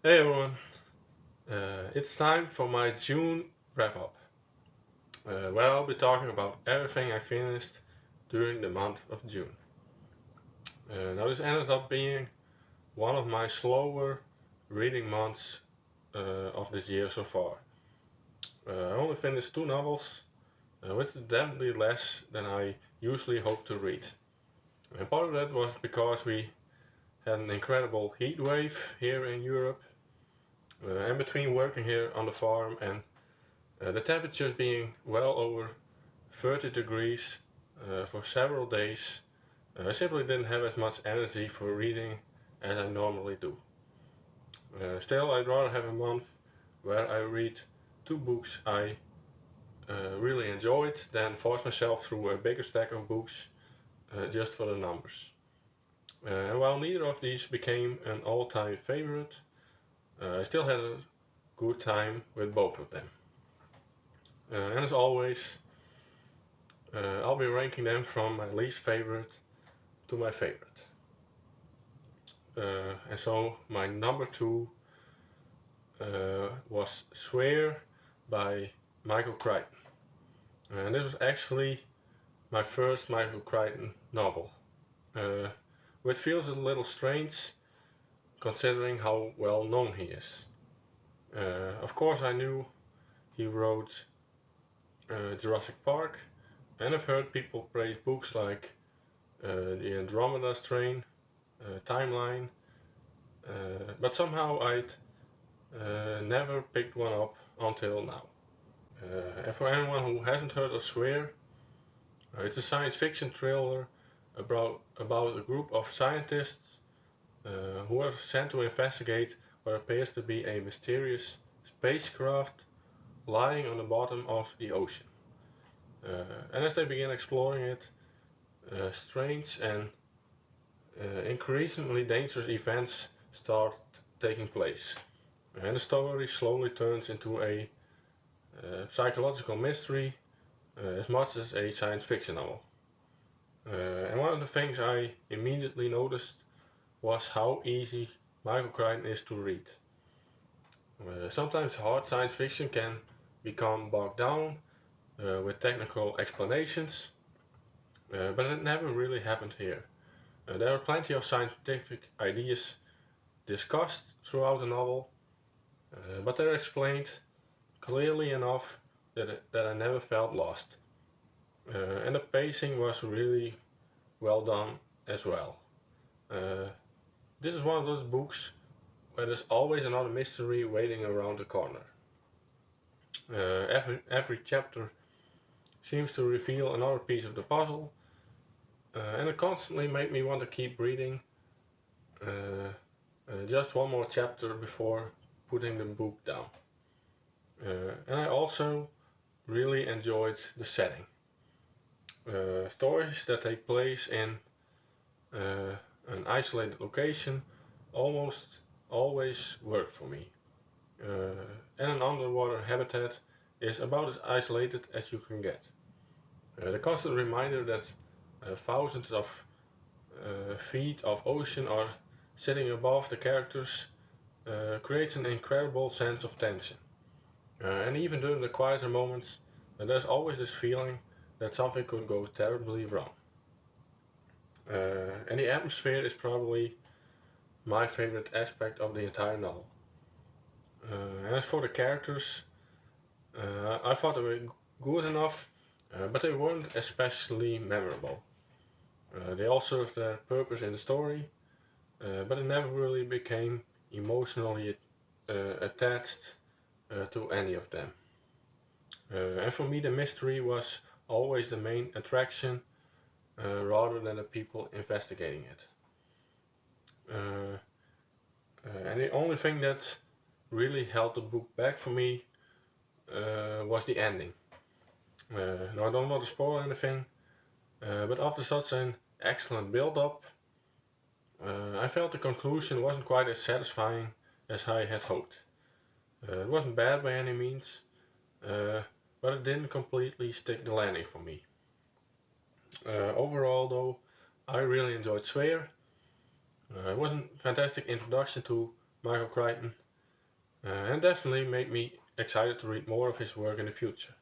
Hey everyone, it's time for my June wrap up, where I'll be talking about everything I finished during the month of June. Now, this ended up being one of my slower reading months of this year so far. I only finished two novels, which is definitely less than I usually hope to read. And part of that was because we had an incredible heat wave here in Europe, and between working here on the farm and the temperatures being well over 30 degrees for several days, I simply didn't have as much energy for reading as I normally do. Still, I'd rather have a month where I read two books I really enjoyed than force myself through a bigger stack of books just for the numbers. And while neither of these became an all-time favorite, I still had a good time with both of them. And as always, I'll be ranking them from my least favorite to my favorite. And so my number two was Swear by Michael Crichton. And this was actually my first Michael Crichton novel, uh, which feels a little strange considering how well known he is. Of course, I knew he wrote Jurassic Park, and I've heard people praise books like The Andromeda Strain, Timeline, but somehow I'd never picked one up until now. And for anyone who hasn't heard of Swear, it's a science fiction thriller about a group of scientists who are sent to investigate what appears to be a mysterious spacecraft lying on the bottom of the ocean. And as they begin exploring it, strange and increasingly dangerous events start taking place. And the story slowly turns into a psychological mystery as much as a science fiction novel. And one of the things I immediately noticed was how easy Michael Crichton is to read. Sometimes hard science fiction can become bogged down with technical explanations, but it never really happened here. There are plenty of scientific ideas discussed throughout the novel, but they're explained clearly enough that I never felt lost. And the pacing was really well done as well. Uh, this is one of those books where there's always another mystery waiting around the corner. Every chapter seems to reveal another piece of the puzzle, and it constantly made me want to keep reading just one more chapter before putting the book down. And I also really enjoyed the setting. Stories that take place in uh, an isolated location almost always work for me. And an underwater habitat is about as isolated as you can get. The constant reminder that thousands of feet of ocean are sitting above the characters creates an incredible sense of tension. And even during the quieter moments, there's always this feeling that something could go terribly wrong. And the atmosphere is probably my favorite aspect of the entire novel. And as for the characters, I thought they were good enough, but they weren't especially memorable. They all served their purpose in the story, but I never really became emotionally attached to any of them. And for me, the mystery was always the main attraction rather than the people investigating it. Uh, and the only thing that really held the book back for me was the ending. Now, I don't want to spoil anything, but after such an excellent build up, I felt the conclusion wasn't quite as satisfying as I had hoped. It wasn't bad by any means, but it didn't completely stick the landing for me. Overall, though, I really enjoyed Swear. It was a fantastic introduction to Michael Crichton, and definitely made me excited to read more of his work in the future.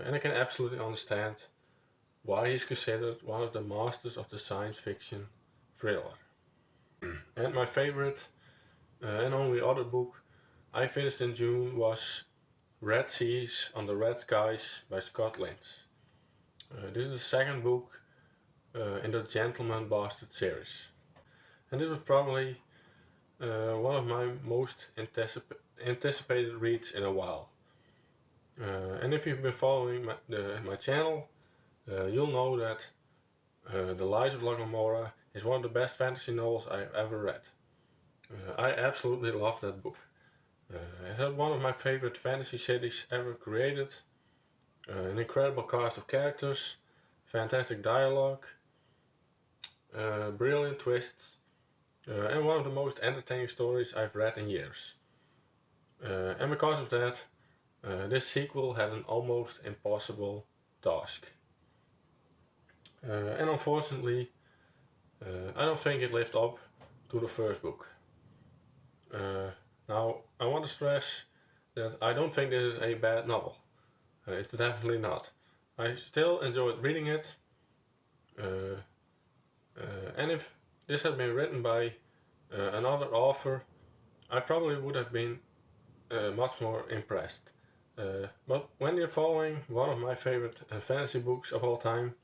And I can absolutely understand why he's considered one of the masters of the science fiction thriller. And my favorite and only other book I finished in June was Red Seas on the Red Skies by Scott Lynch. This is the second book in the Gentleman Bastard series. And this was probably one of my most anticipated reads in a while. And if you've been following my channel, you'll know that The Lies of La Gomorrah is one of the best fantasy novels I've ever read. I absolutely love that book. It had one of my favorite fantasy cities ever created, an incredible cast of characters, fantastic dialogue, brilliant twists, and one of the most entertaining stories I've read in years. And because of that, this sequel had an almost impossible task. And unfortunately, I don't think it lived up to the first book. Now, I want to stress that I don't think this is a bad novel. It's definitely not. I still enjoyed reading it, and if this had been written by another author, I probably would have been much more impressed. But when you're following one of my favorite fantasy books of all time,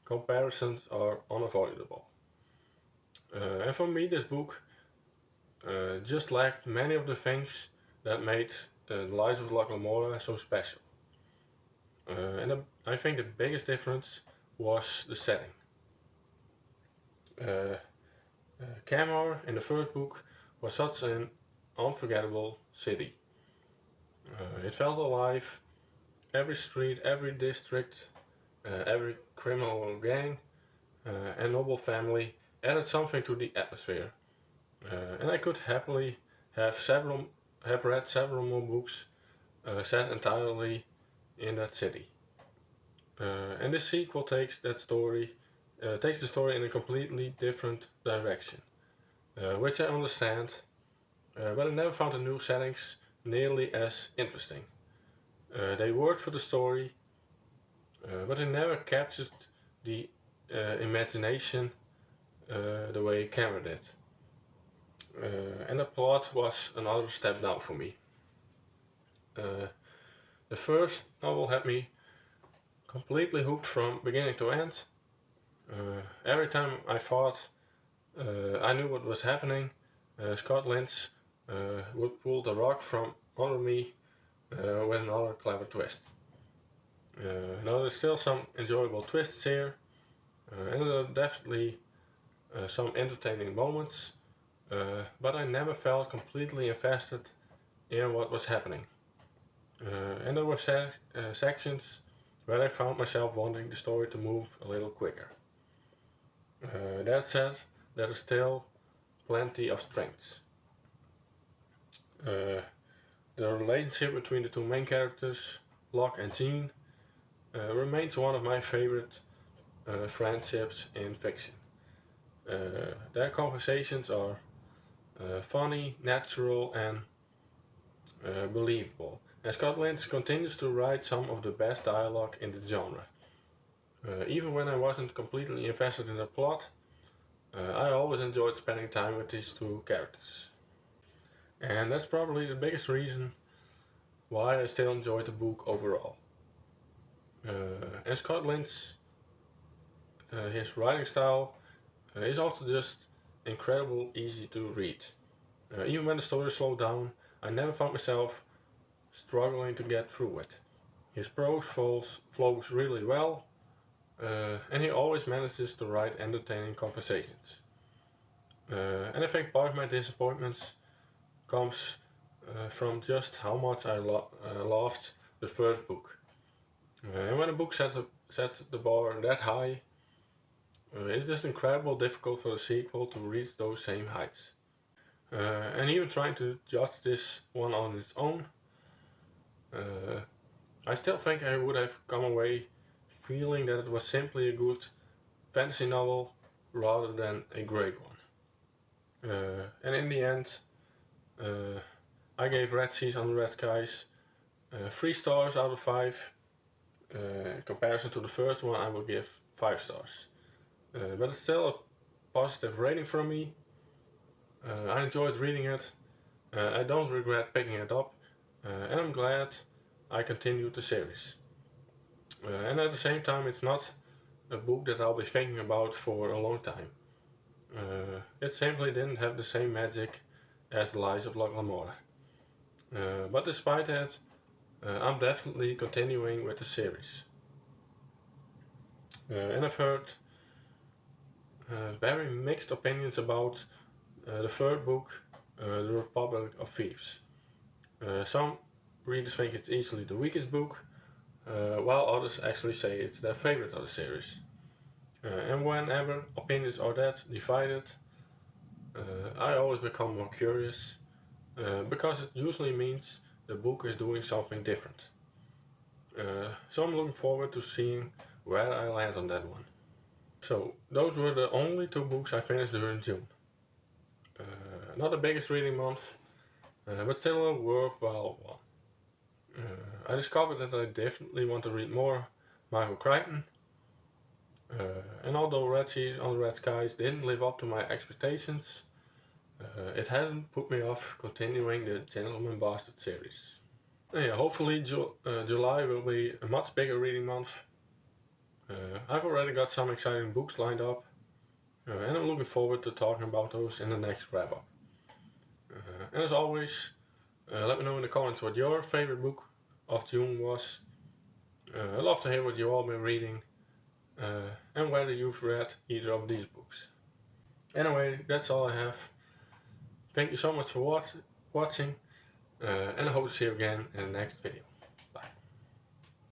comparisons are unavoidable. And for me, this book just lacked many of the things that made The Lies of La Gomorrah so special. I think the biggest difference was the setting. Camor in the first book was such an unforgettable city. It felt alive. Every street, every district, every criminal gang and noble family added something to the atmosphere. And I could happily have read several more books set entirely in that city. And this sequel takes the story in a completely different direction, which I understand, but I never found the new settings nearly as interesting. They worked for the story, but they never captured the imagination the way Cameron did. And the plot was another step down for me. The first novel had me completely hooked from beginning to end. Every time I thought I knew what was happening, Scott Lynch would pull the rug from under me with another clever twist. Now there's still some enjoyable twists here, and there are definitely some entertaining moments, but I never felt completely invested in what was happening. And there were sections where I found myself wanting the story to move a little quicker. That said, there is still plenty of strengths. The relationship between the two main characters, Locke and Jean, remains one of my favorite friendships in fiction. Their conversations are funny, natural, and believable. And Scott Lynch continues to write some of the best dialogue in the genre. Even when I wasn't completely invested in the plot, I always enjoyed spending time with these two characters. And that's probably the biggest reason why I still enjoy the book overall. And Scott Lynch, his writing style is also just incredible easy to read. Even when the story slowed down, I never found myself struggling to get through it. His prose flows really well, and he always manages to write entertaining conversations. And I think part of my disappointments comes from just how much I loved the first book. And when a book sets the bar that high, it's just incredibly difficult for the sequel to reach those same heights. And even trying to judge this one on its own, I still think I would have come away feeling that it was simply a good fantasy novel rather than a great one. And in the end, I gave Red Seas on the Red Skies 3 stars out of 5. In comparison to the first one, I will give 5 stars. But it's still a positive rating from me. I enjoyed reading it. I don't regret picking it up, and I'm glad I continued the series. And at the same time, it's not a book that I'll be thinking about for a long time. It simply didn't have the same magic as The Lies of Locke Lamora. But despite that, I'm definitely continuing with the series. And I've heard very mixed opinions about the third book, The Republic of Thieves. Some readers think it's easily the weakest book, while others actually say it's their favorite of the series. And whenever opinions are that divided, I always become more curious, because it usually means the book is doing something different. So I'm looking forward to seeing where I land on that one. So those were the only 2 books I finished during June. Not the biggest reading month, but still a worthwhile one. I discovered that I definitely want to read more Michael Crichton, and although Red Seas on the Red Skies didn't live up to my expectations, it hasn't put me off continuing the Gentleman Bastard series. Yeah, hopefully July will be a much bigger reading month. I've already got some exciting books lined up, and I'm looking forward to talking about those in the next wrap up. And as always, let me know in the comments what your favorite book of June was. I'd love to hear what you all been reading, and whether you've read either of these books. Anyway, that's all I have. Thank you so much for watching, and I hope to see you again in the next video.